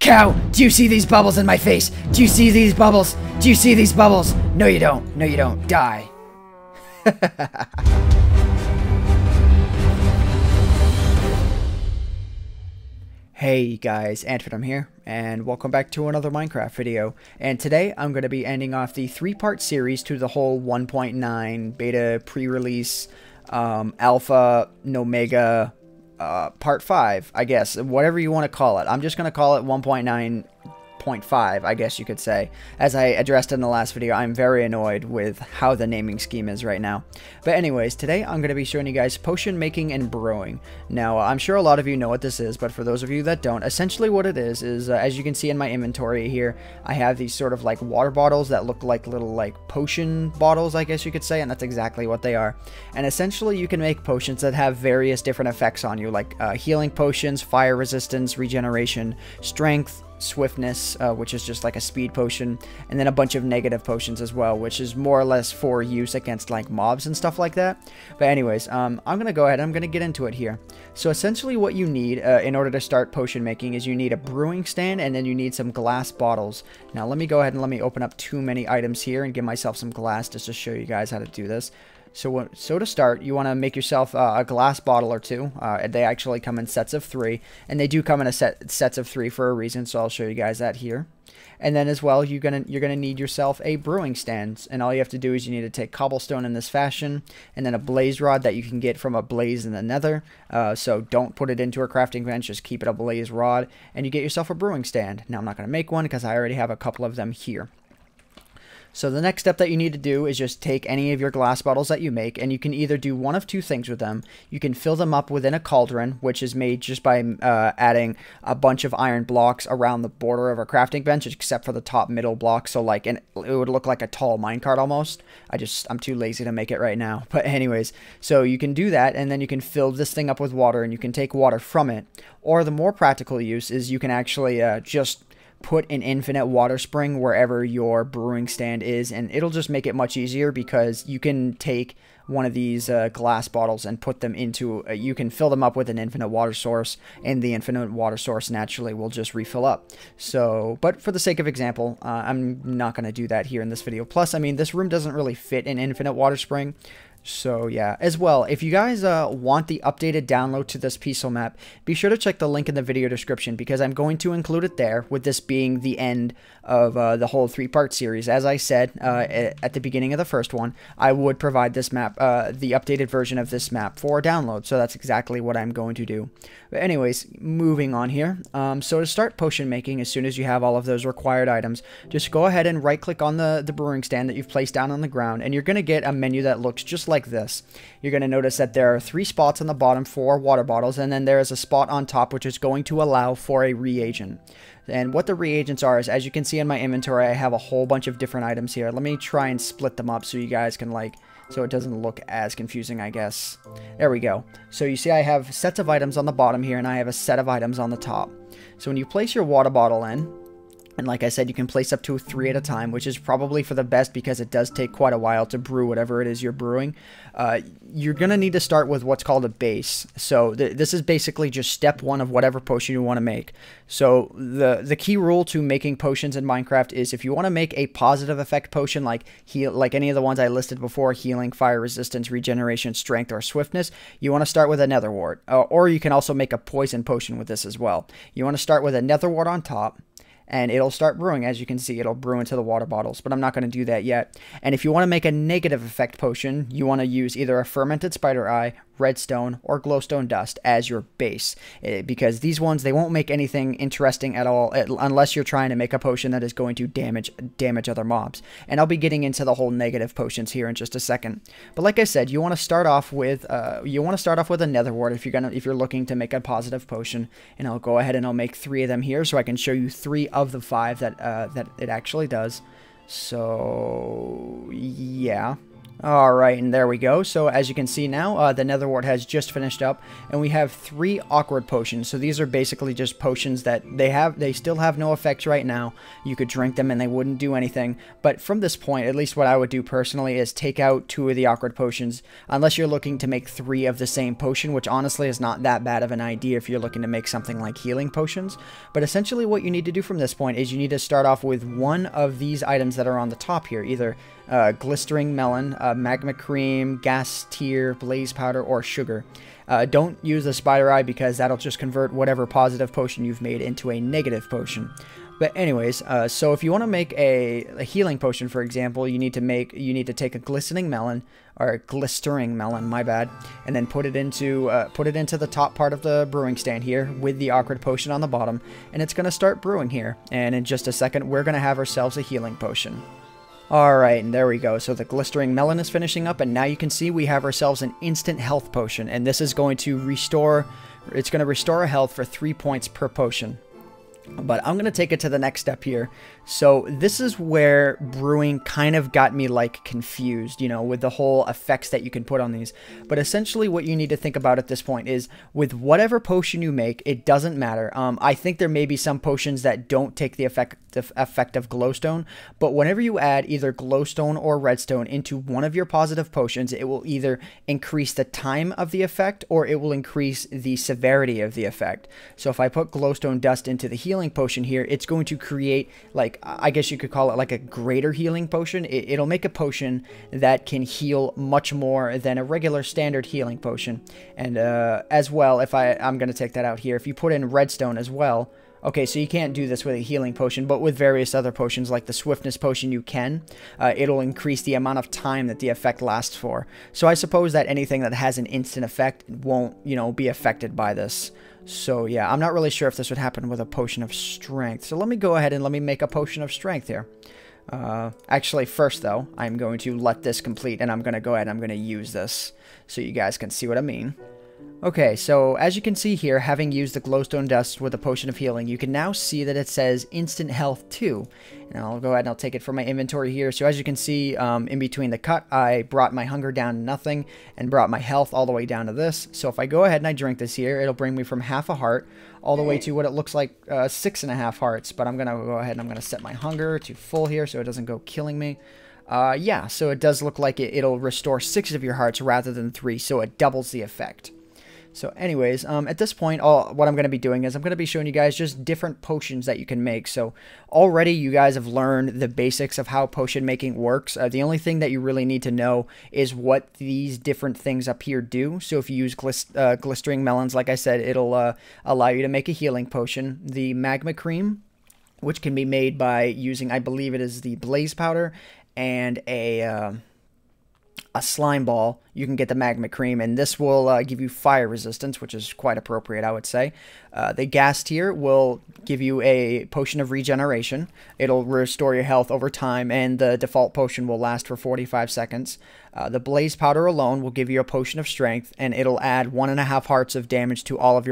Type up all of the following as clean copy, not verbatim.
Cow, do you see these bubbles in my face? Do you see these bubbles? Do you see these bubbles? No, you don't. No, you don't. Die. Hey guys, AntVenom here, and welcome back to another Minecraft video. And today I'm going to be ending off the three-part series to the whole 1.9 beta pre-release alpha omega part 5, I guess, whatever you want to call it. I'm just going to call it 1.9.5, I guess you could say. As I addressed in the last video, I'm very annoyed with how the naming scheme is right now. But anyways, today I'm going to be showing you guys potion making and brewing. Now, I'm sure a lot of you know what this is, but for those of you that don't, essentially what it is as you can see in my inventory here, I have these sort of like water bottles that look like little like potion bottles, I guess you could say, and that's exactly what they are. And essentially you can make potions that have various different effects on you, like healing potions, fire resistance, regeneration, strength, swiftness, which is just like a speed potion, and then a bunch of negative potions as well, which is more or less for use against like mobs and stuff like that. But anyways, I'm gonna go ahead, I'm gonna get into it here. So essentially what you need in order to start potion making is you need a brewing stand, and then you need some glass bottles. Now let me go ahead and let me open up too many items here and give myself some glass just to show you guys how to do this. So to start, you want to make yourself a glass bottle or two. They actually come in sets of 3, and they do come in sets of 3 for a reason, so I'll show you guys that here. And then as well, you're gonna need yourself a brewing stand, and all you have to do is you need to take cobblestone in this fashion, and then a blaze rod that you can get from a blaze in the nether. So don't put it into a crafting bench, just keep it a blaze rod, and you get yourself a brewing stand. Now I'm not gonna make one because I already have a couple of them here. So the next step that you need to do is just take any of your glass bottles that you make, and you can either do one of two things with them. You can fill them up within a cauldron, which is made just by adding a bunch of iron blocks around the border of a crafting bench, except for the top middle block. So like it would look like a tall minecart almost. I'm too lazy to make it right now. But anyways, so you can do that, and then you can fill this thing up with water, and you can take water from it. Or the more practical use is you can actually just put an infinite water spring wherever your brewing stand is, and it'll just make it much easier because you can take one of these glass bottles and put them into you can fill them up with an infinite water source, and the infinite water source naturally will just refill up. So, but for the sake of example, I'm not going to do that here in this video. Plus, I mean, this room doesn't really fit an infinite water spring. So yeah, as well, if you guys want the updated download to this pixel map, be sure to check the link in the video description, because I'm going to include it there, with this being the end of the whole 3-part series. As I said at the beginning of the first one, I would provide this map, the updated version of this map for download, so that's exactly what I'm going to do. But anyways, moving on here, so to start potion making, as soon as you have all of those required items, just go ahead and right click on the brewing stand that you've placed down on the ground, and you're going to get a menu that looks just like this. You're going to notice that there are 3 spots on the bottom for water bottles, and then there is a spot on top which is going to allow for a reagent. And what the reagents are is, as you can see in my inventory, I have a whole bunch of different items here. Let me try and split them up so you guys can so it doesn't look as confusing, I guess. There we go. So you see I have sets of items on the bottom here, and I have a set of items on the top. So when you place your water bottle in, and like I said, you can place up to 3 at a time, which is probably for the best because it does take quite a while to brew whatever it is you're brewing. You're going to need to start with what's called a base. So this is basically just step 1 of whatever potion you want to make. So the key rule to making potions in Minecraft is, if you want to make a positive effect potion like any of the ones I listed before, healing, fire resistance, regeneration, strength, or swiftness, you want to start with a nether wart. Or you can also make a poison potion with this as well. You want to start with a nether wart on top, and it'll start brewing. As you can see, it'll brew into the water bottles, but I'm not going to do that yet. And if you want to make a negative effect potion, you want to use either a fermented spider eye, redstone, or glowstone dust as your base, because these ones, they won't make anything interesting at all unless you're trying to make a potion that is going to damage other mobs. And I'll be getting into the whole negative potions here in just a second. But like I said, you want to start off with a nether wart if you're looking to make a positive potion. And I'll go ahead and I'll make 3 of them here so I can show you 3 of the 5 that it actually does. So yeah. Alright, and there we go. So as you can see now, the nether wart has just finished up, and we have 3 awkward potions. So these are basically just potions that they still have no effects right now. You could drink them and they wouldn't do anything. But from this point, at least what I would do personally is take out 2 of the awkward potions, unless you're looking to make 3 of the same potion, which honestly is not that bad of an idea if you're looking to make something like healing potions. But essentially what you need to do from this point is you need to start off with one of these items that are on the top here, either glistering melon, magma cream, gas tear, blaze powder, or sugar. Don't use the spider eye because that'll just convert whatever positive potion you've made into a negative potion. But anyways, so if you want to make a healing potion, for example, you need to take a glistering melon, my bad, and then put it into the top part of the brewing stand here with the awkward potion on the bottom, and it's going to start brewing here. And in just a second, we're going to have ourselves a healing potion. Alright, and there we go. So the glistering melon is finishing up, and now you can see we have ourselves an instant health potion, and this is going to restore our health for 3 points per potion. But I'm going to take it to the next step here. So this is where brewing kind of got me like confused, you know, with the whole effects that you can put on these. But essentially what you need to think about at this point is with whatever potion you make, it doesn't matter. I think there may be some potions that don't take the effect of glowstone, but whenever you add either glowstone or redstone into one of your positive potions, it will either increase the time of the effect or it will increase the severity of the effect. So if I put glowstone dust into the healing potion here, it's going to create, like, I guess you could call it like a greater healing potion. It'll make a potion that can heal much more than a regular standard healing potion. And as well, if I'm going to take that out here, if you put in redstone as well, okay, so you can't do this with a healing potion, but with various other potions like the swiftness potion you can. It'll increase the amount of time that the effect lasts for. So I suppose that anything that has an instant effect won't, you know, be affected by this. So yeah, I'm not really sure if this would happen with a potion of strength. So let me go ahead and let me make a potion of strength here. Actually, first though, I'm going to let this complete, and I'm going to go ahead and I'm going to use this so you guys can see what I mean. Okay, so as you can see here, having used the glowstone dust with a potion of healing, you can now see that it says instant health 2. And I'll go ahead and I'll take it from my inventory here. So as you can see, in between the cut, I brought my hunger down to nothing and brought my health all the way down to this. So if I go ahead and I drink this here, it'll bring me from half a heart all the way to what it looks like 6.5 hearts. But I'm going to go ahead and I'm going to set my hunger to full here so it doesn't go killing me. Yeah, so it does look like it'll restore 6 of your hearts rather than 3, so it doubles the effect. So anyways, at this point, what I'm going to be doing is I'm going to be showing you guys just different potions that you can make. So already you guys have learned the basics of how potion making works. The only thing that you really need to know is what these different things up here do. So if you use glistering melons, like I said, it'll allow you to make a healing potion. The magma cream, which can be made by using, I believe it is the blaze powder and a slime ball. You can get the magma cream, and this will give you fire resistance, which is quite appropriate, I would say. The gas tier will give you a potion of regeneration. It'll restore your health over time, and the default potion will last for 45 seconds. The blaze powder alone will give you a potion of strength, and it'll add 1.5 hearts of damage to all of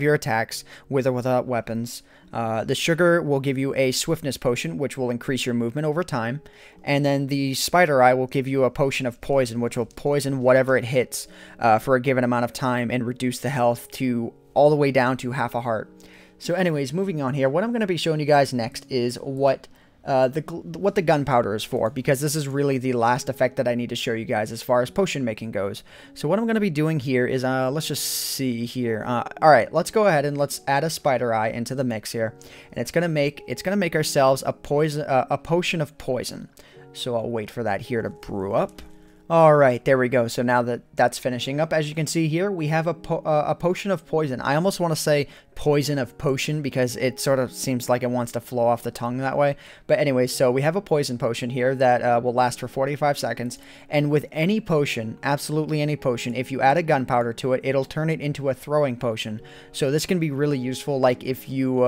your attacks, with or without weapons. The sugar will give you a swiftness potion, which will increase your movement over time. And then the spider eye will give you a potion of poison, which will poison whatever it hits for a given amount of time and reduce the health to all the way down to half a heart. So anyways, moving on here, what I'm going to be showing you guys next is what the gunpowder is for, because this is really the last effect that I need to show you guys as far as potion making goes. So what I'm going to be doing here is, let's just see here. Alright, let's go ahead and let's add a spider eye into the mix here, and it's going to make ourselves a potion of poison. So I'll wait for that here to brew up. Alright, there we go. So now that that's finishing up, as you can see here, we have a potion of poison. I almost want to say poison of potion because it sort of seems like it wants to flow off the tongue that way. But anyway, so we have a poison potion here that will last for 45 seconds. And with any potion, absolutely any potion, if you add a gunpowder to it, it'll turn it into a throwing potion. So this can be really useful, like if you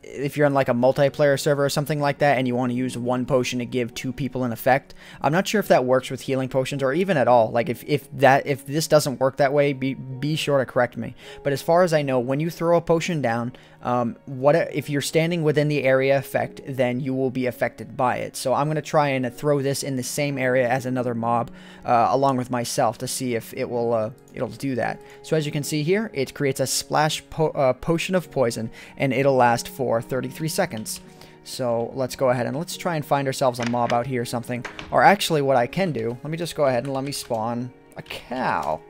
if you're on like a multiplayer server or something like that and you want to use one potion to give 2 people an effect. I'm not sure if that works with healing potions or even at all. Like if this doesn't work that way, be sure to correct me. But as far as I know, when you throw a potion down, if you're standing within the area effect, then you will be affected by it. So I'm going to try and throw this in the same area as another mob along with myself to see if it will it'll do that. So as you can see here, it creates a splash potion of poison, and it'll last for 33 seconds. So let's go ahead and let's try and find ourselves a mob out here or something. Or actually what I can do, let me just go ahead and let me spawn a cow.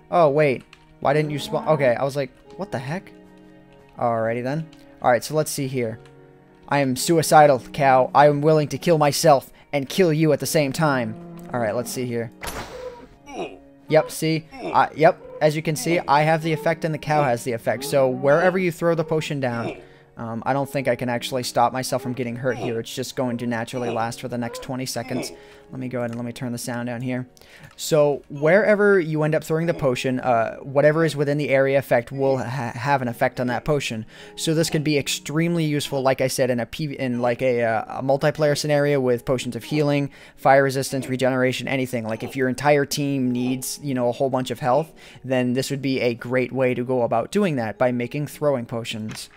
Oh wait, why didn't you spawn? Okay, I was like, what the heck? Alrighty then. Alright, so let's see here. I am suicidal, cow. I am willing to kill myself and kill you at the same time. Alright, let's see here. Yep, see? Yep, as you can see, I have the effect and the cow has the effect. So wherever you throw the potion down, I don't think I can actually stop myself from getting hurt here. It's just going to naturally last for the next 20 seconds. Let me go ahead and let me turn the sound down here. So wherever you end up throwing the potion, whatever is within the area effect will have an effect on that potion. So this could be extremely useful, like I said, in a multiplayer scenario with potions of healing, fire resistance, regeneration, anything. Like if your entire team needs, you know, a whole bunch of health, then this would be a great way to go about doing that by making throwing potions.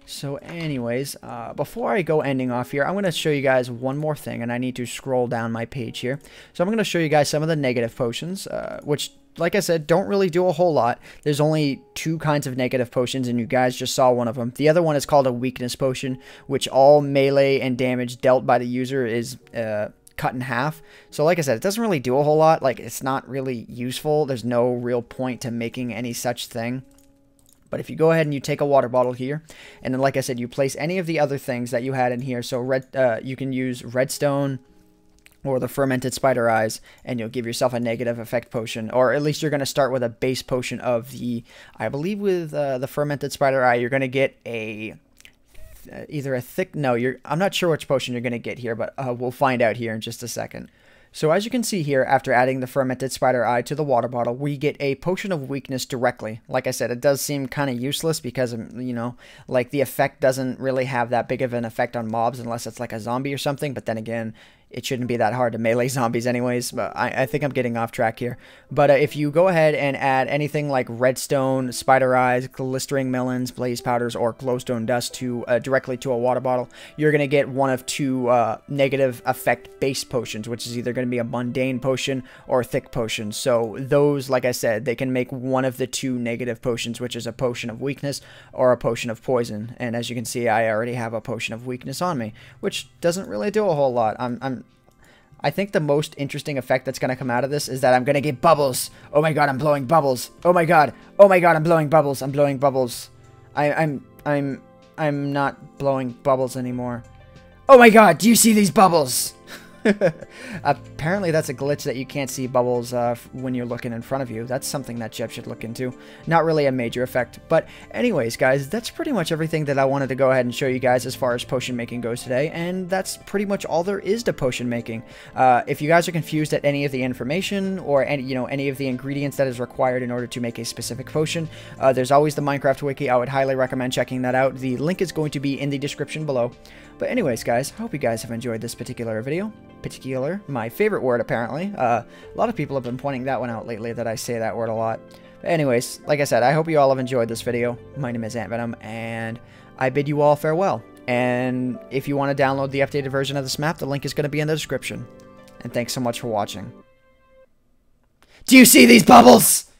So anyways, before I go ending off here, I'm going to show you guys one more thing, and I need to scroll down my page here. So I'm going to show you guys some of the negative potions, which, like I said, don't really do a whole lot. There's only 2 kinds of negative potions, and you guys just saw one of them. The other one is called a weakness potion, which all melee and damage dealt by the user is cut in half. So like I said, it doesn't really do a whole lot. Like, it's not really useful. There's no real point to making any such thing. But if you go ahead and you take a water bottle here, and then like I said, you place any of the other things that you had in here. So you can use redstone or the fermented spider eyes, and you'll give yourself a negative effect potion. Or at least you're going to start with a base potion of the, I believe with the fermented spider eye, you're going to get either a thick, no, I'm not sure which potion you're going to get here, but we'll find out here in just a second. So as you can see here, after adding the fermented spider eye to the water bottle, we get a potion of weakness directly. Like I said, it does seem kind of useless because, you know, like the effect doesn't really have that big of an effect on mobs unless it's like a zombie or something. But then again, it shouldn't be that hard to melee zombies anyways, but I think I'm getting off track here. But if you go ahead and add anything like redstone, spider eyes, glistering melons, blaze powders, or glowstone dust to directly to a water bottle, you're going to get one of 2 negative effect base potions, which is either going to be a mundane potion or a thick potion. So those, like I said, they can make one of the 2 negative potions, which is a potion of weakness or a potion of poison. And as you can see, I already have a potion of weakness on me, which doesn't really do a whole lot. I think the most interesting effect that's going to come out of this is that I'm going to get bubbles. Oh my god, I'm blowing bubbles. Oh my god. Oh my god, I'm blowing bubbles. I'm blowing bubbles. I'm not blowing bubbles anymore. Oh my god, do you see these bubbles? Apparently that's a glitch that you can't see bubbles when you're looking in front of you. That's something that Jeff should look into. Not really a major effect. But anyways, guys, that's pretty much everything that I wanted to go ahead and show you guys as far as potion making goes today. And that's pretty much all there is to potion making. If you guys are confused at any of the information or any of the ingredients that is required in order to make a specific potion, there's always the Minecraft Wiki. I would highly recommend checking that out. The link is going to be in the description below. But anyways, guys, hope you guys have enjoyed this particular video. My favorite word, apparently. A lot of people have been pointing that one out lately, that I say that word a lot. But anyways, like I said, I hope you all have enjoyed this video. My name is AntVenom, and I bid you all farewell. And if you want to download the updated version of this map, the link is going to be in the description. And thanks so much for watching. Do you see these bubbles?